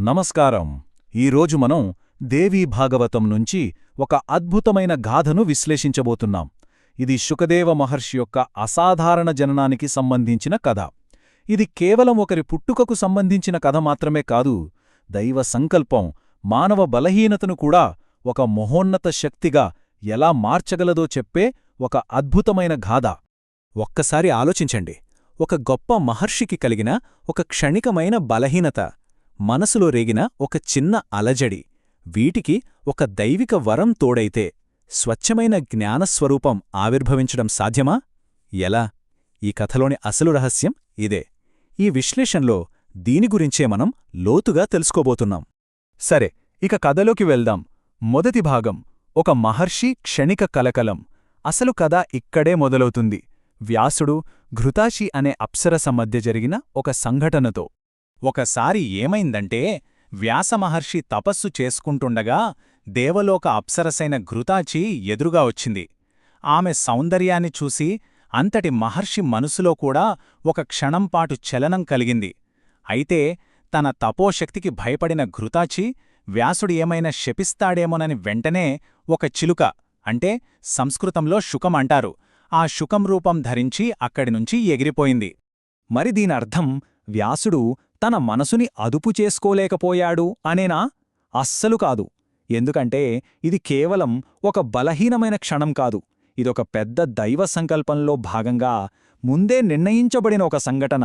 నమస్కారం. ఈరోజు మనం దేవీ భాగవతం నుంచి ఒక అద్భుతమైన గాథను విశ్లేషించబోతున్నాం. ఇది శుకదేవ మహర్షి యొక్క అసాధారణ జననానికి సంబంధించిన కథ. ఇది కేవలం ఒకరి పుట్టుకకు సంబంధించిన కథ మాత్రమే కాదు, దైవ సంకల్పం మానవ బలహీనతను కూడా ఒక మహోన్నత శక్తిగా ఎలా మార్చగలదో చెప్పే ఒక అద్భుతమైన గాథ. ఒక్కసారి ఆలోచించండి. ఒక గొప్ప మహర్షికి కలిగిన ఒక క్షణికమైన బలహీనత, మనసులో రేగిన ఒక చిన్న అలజడి, వీటికి ఒక దైవిక వరం తోడైతే స్వచ్ఛమైన జ్ఞానస్వరూపం ఆవిర్భవించడం సాధ్యమా? ఎలా? ఈ కథలోని అసలు రహస్యం ఇదే. ఈ విశ్లేషణలో దీని గురించే మనం లోతుగా తెలుసుకోబోతున్నాం. సరే, ఇక కథలోకి వెళ్దాం. మొదటి భాగం, ఒక మహర్షి క్షణిక కలకలం. అసలు కథ ఇక్కడే మొదలవుతుంది, వ్యాసుడు, ఘృతాచి అనే అప్సరస మధ్య జరిగిన ఒక సంఘటనతో. ఒకసారి ఏమైందంటే, వ్యాసమహర్షి తపస్సు చేసుకుంటుండగా దేవలోక అప్సరసైన ఘృతాచి ఎదురుగా వచ్చింది. ఆమె సౌందర్యాన్ని చూసి అంతటి మహర్షి మనసులో కూడా ఒక క్షణంపాటు చలనం కలిగింది. అయితే తన తపోశక్తికి భయపడిన ఘృతాచి వ్యాసుడు ఏమైనా శపిస్తాడేమోనని వెంటనే ఒక చిలుక, అంటే సంస్కృతంలో శుకం అంటారు, ఆ శుకం రూపం ధరించి అక్కడినుంచి ఎగిరిపోయింది. మరి దీనర్థం వ్యాసుడు తన మనసుని అదుపు చేసుకోలేకపోయాడు అనేనా? అస్సలు కాదు. ఎందుకంటే ఇది కేవలం ఒక బలహీనమైన క్షణం కాదు, ఇదొక పెద్ద దైవ సంకల్పంలో భాగంగా ముందే నిర్ణయించబడిన ఒక సంఘటన.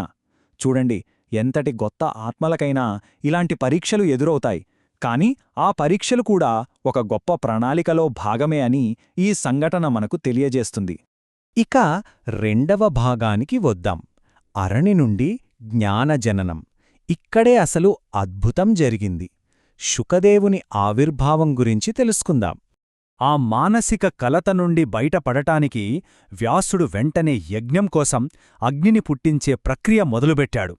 చూడండి, ఎంతటి గొప్ప ఆత్మలకైనా ఇలాంటి పరీక్షలు ఎదురవుతాయి, కాని ఆ పరీక్షలు కూడా ఒక గొప్ప ప్రణాళికలో భాగమే అని ఈ సంఘటన మనకు తెలియజేస్తుంది. ఇక రెండవ భాగానికి వద్దాం. అరణి నుండి జ్ఞానజననం. ఇక్కడే అసలు అద్భుతం జరిగింది. శుకదేవుని ఆవిర్భావం గురించి తెలుసుకుందాం. ఆ మానసిక కలత నుండి బయటపడటానికి వ్యాసుడు వెంటనే యజ్ఞం కోసం అగ్నిని పుట్టించే ప్రక్రియ మొదలుపెట్టాడు.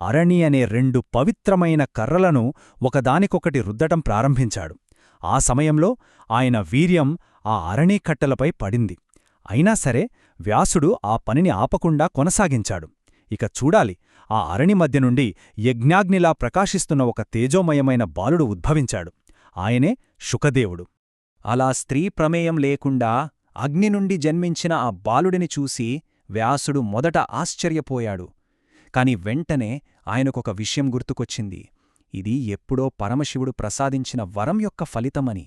అరణి అనే రెండు పవిత్రమైన కర్రలను ఒకదానికొకటి రుద్దటం ప్రారంభించాడు. ఆ సమయంలో ఆయన వీర్యం ఆ అరణీకట్టెలపై పడింది. అయినా సరే వ్యాసుడు ఆ పనిని ఆపకుండా కొనసాగించాడు. ఇక చూడాలి, ఆ అరణి మధ్య నుండి యజ్ఞాగ్నిలా ప్రకాశిస్తున్న ఒక తేజోమయమైన బాలుడు ఉద్భవించాడు. ఆయనే శుకదేవుడు. అలా స్త్రీ ప్రమేయం లేకుండా అగ్ని నుండి జన్మించిన ఆ బాలుడిని చూసి వ్యాసుడు మొదట ఆశ్చర్యపోయాడు. కాని వెంటనే ఆయనకొక విషయం గుర్తుకొచ్చింది. ఇది ఎప్పుడో పరమశివుడు ప్రసాదించిన వరం యొక్క ఫలితమని.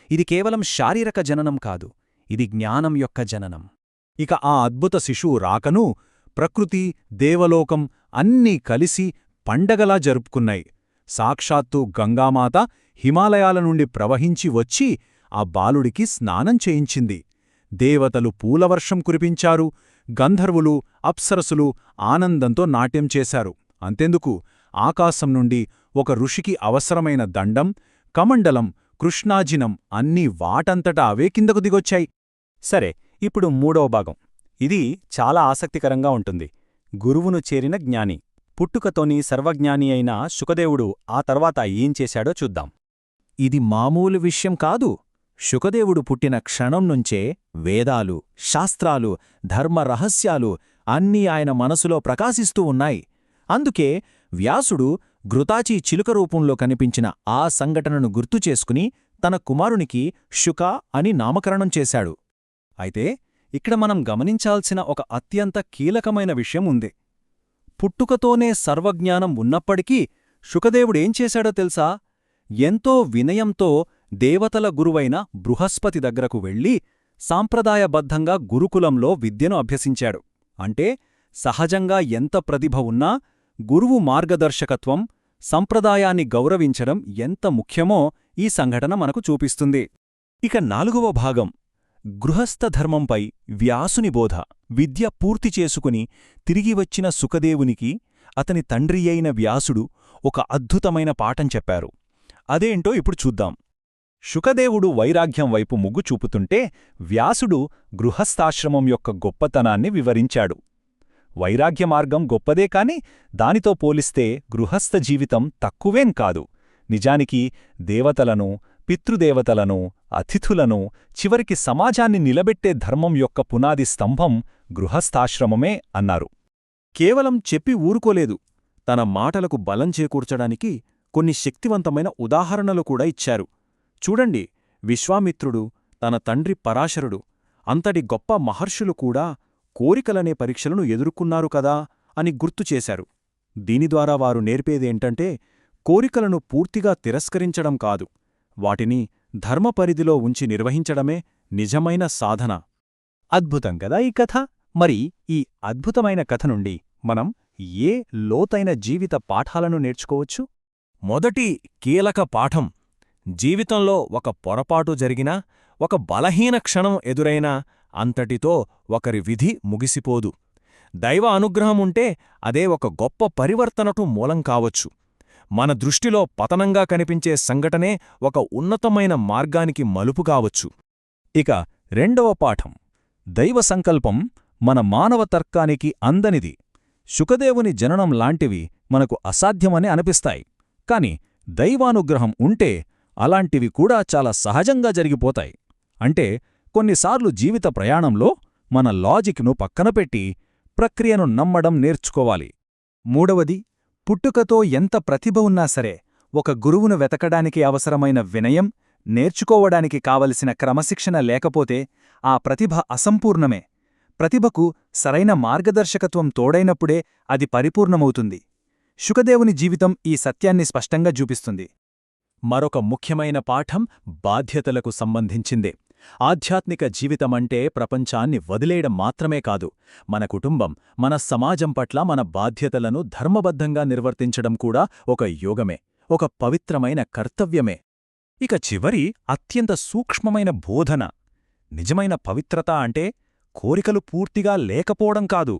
ఇది కేవలం శారీరక జననం కాదు, ఇది జ్ఞానం యొక్క జననం. ఇక ఆ అద్భుత శిశువు రాకను ప్రకృతి, దేవలోకం అన్నీ కలిసి పండగలా జరుపుకున్నాయి. సాక్షాత్తు గంగామాత హిమాలయాల నుండి ప్రవహించి వచ్చి ఆ బాలుడికి స్నానం చేయించింది. దేవతలు పూలవర్షం కురిపించారు, గంధర్వులు, అప్సరసులు ఆనందంతో నాట్యం చేశారు. అంతెందుకు, ఆకాశం నుండి ఒక ఋషికి అవసరమైన దండం, కమండలం, కృష్ణాజినం అన్నీ వాటంతటా అవే కిందకు దిగొచ్చాయి. సరే, ఇప్పుడు మూడవ భాగం. ఇది చాలా ఆసక్తికరంగా ఉంటుంది. గురువును చేరిన జ్ఞాని. పుట్టుకతోని సర్వజ్ఞాని అయిన శుకదేవుడు ఆ తర్వాత ఏం చేశాడో చూద్దాం. ఇది మామూలు విషయం కాదు. శుకదేవుడు పుట్టిన క్షణం నుంచే వేదాలు, శాస్త్రాలు, ధర్మ రహస్యాలు అన్నీ ఆయన మనసులో ప్రకాశిస్తూ ఉన్నాయి. అందుకే వ్యాసుడు ఘృతాచి చిలుక రూపంలో కనిపించిన ఆ సంఘటనను గుర్తుచేసుకుని తన కుమారునికి శుక అని నామకరణం చేశాడు. అయితే ఇక్కడ మనం గమనించాల్సిన ఒక అత్యంత కీలకమైన విషయం ఉంది. పుట్టుకతోనే సర్వజ్ఞానం ఉన్నప్పటికీ శుకదేవుడేం చేశాడో తెలుసా? ఎంతో వినయంతో దేవతల గురువైన బృహస్పతి దగ్గరకు వెళ్ళి సాంప్రదాయబద్ధంగా గురుకులంలో విద్యను అభ్యసించాడు. అంటే సహజంగా ఎంత ప్రతిభ ఉన్నా గురువు మార్గదర్శకత్వం, సంప్రదాయాన్ని గౌరవించడం ఎంత ముఖ్యమో ఈ సంఘటన మనకు చూపిస్తుంది. ఇక నాలుగవ భాగం, గృహస్థధర్మంపై వ్యాసుని బోధ. విద్య పూర్తి చేసుకుని తిరిగి వచ్చిన శుకదేవునికి అతని తండ్రియైన వ్యాసుడు ఒక అద్భుతమైన పాఠం చెప్పారు. అదేంటో ఇప్పుడు చూద్దాం. శుకదేవుడు వైరాగ్యం వైపు మొగ్గు చూపుతుంటే వ్యాసుడు గృహస్థాశ్రమం యొక్క గొప్పతనాన్ని వివరించాడు. వైరాగ్య మార్గం గొప్పదే కాని దానితో పోలిస్తే గృహస్థ జీవితం తక్కువేం కాదు. నిజానికి దేవతలను, పితృదేవతలను, అతిథులను, చివరికి సమాజాన్ని నిలబెట్టే ధర్మం యొక్క పునాది స్తంభం గృహస్థాశ్రమమే అన్నారు. కేవలం చెప్పి ఊరుకోలేదు, తన మాటలకు బలం చేకూర్చడానికి కొన్ని శక్తివంతమైన ఉదాహరణలు కూడా ఇచ్చారు. చూడండి, విశ్వామిత్రుడు, తన తండ్రి పరాశరుడు, అంతటి గొప్ప మహర్షులు కూడా కోరికలనే పరీక్షలను ఎదుర్కొన్నారు కదా అని గుర్తుచేశారు. దీనిద్వారా వారు నేర్పేదేంటంటే, కోరికలను పూర్తిగా తిరస్కరించడం కాదు, వాటిని ధర్మపరిధిలో ఉంచి నిర్వహించడమే నిజమైన సాధన. అద్భుతం కదా ఈ కథ. మరి ఈ అద్భుతమైన కథ నుండి మనం ఏ లోతైన జీవిత పాఠాలను నేర్చుకోవచ్చు? మొదటి కీలక పాఠం: జీవితంలో ఒక పొరపాటు జరిగినా, ఒక బలహీన క్షణం ఎదురైనా అంతటితో ఒకరి విధి ముగిసిపోదు. దైవ అనుగ్రహముంటే అదే ఒక గొప్ప పరివర్తనకు మూలం కావచ్చు. మన దృష్టిలో పతనంగా కనిపించే సంఘటనే ఒక ఉన్నతమైన మార్గానికి మలుపు కావచ్చు. ఇక రెండవ పాఠం: దైవ సంకల్పం మన మానవ తర్కానికి అందనిది. శుకదేవుని జననం లాంటివి మనకు అసాధ్యమని అనిపిస్తాయి, కాని దైవానుగ్రహం ఉంటే అలాంటివి కూడా చాలా సహజంగా జరిగిపోతాయి. అంటే కొన్నిసార్లు జీవిత ప్రయాణంలో మన లాజిక్ను పక్కనపెట్టి ప్రక్రియను నమ్మడం నేర్చుకోవాలి. మూడవది, పుట్టుకతో ఎంత ప్రతిభ ఉన్నా సరే, ఒక గురువును వెతకడానికి అవసరమైన వినయం, నేర్చుకోవడానికి కావలసిన క్రమశిక్షణ లేకపోతే ఆ ప్రతిభ అసంపూర్ణమే. ప్రతిభకు సరైన మార్గదర్శకత్వం తోడైనప్పుడే అది పరిపూర్ణమవుతుంది. శుకదేవుని జీవితం ఈ సత్యాన్ని స్పష్టంగా చూపిస్తుంది. మరొక ముఖ్యమైన పాఠం బాధ్యతలకు సంబంధించిందే. ఆధ్యాత్మిక జీవితమంటే ప్రపంచాన్ని వదిలేయడం మాత్రమే కాదు, మన కుటుంబం, మన సమాజం పట్ల మన బాధ్యతలను ధర్మబద్ధంగా నిర్వర్తించడం కూడా ఒక యోగమే, ఒక పవిత్రమైన కర్తవ్యమే. ఇక చివరి అత్యంత సూక్ష్మమైన బోధన: నిజమైన పవిత్రత అంటే కోరికలు పూర్తిగా లేకపోవడం కాదు,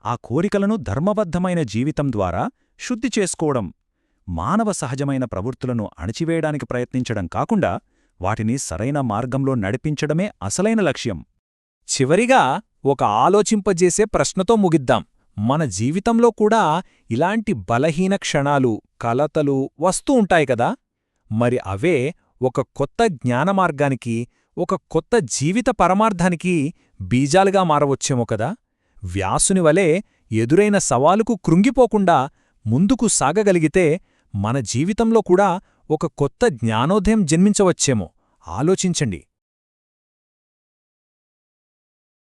ఆ కోరికలను ధర్మబద్ధమైన జీవితం ద్వారా శుద్ధి చేసుకోవడం. మానవ సహజమైన ప్రవృత్తులను అణచివేయడానికి ప్రయత్నించడం కాకుండా వాటిని సరైన మార్గంలో నడిపించడమే అసలైన లక్ష్యం. చివరిగా ఒక ఆలోచింపజేసే ప్రశ్నతో ముగిద్దాం. మన జీవితంలో కూడా ఇలాంటి బలహీన క్షణాలు, కలతలు వస్తూ ఉంటాయి కదా. మరి అవే ఒక కొత్త జ్ఞానమార్గానికి, ఒక కొత్త జీవిత పరమార్థానికి బీజాలుగా మారవచ్చేమో కదా. వ్యాసునివలే ఎదురైన సవాలుకు కృంగిపోకుండా ముందుకు సాగగలిగితే మన జీవితంలో కూడా ఒక కొత్త జ్ఞానోదయం జన్మించవచ్చేమో. ఆలోచించండి.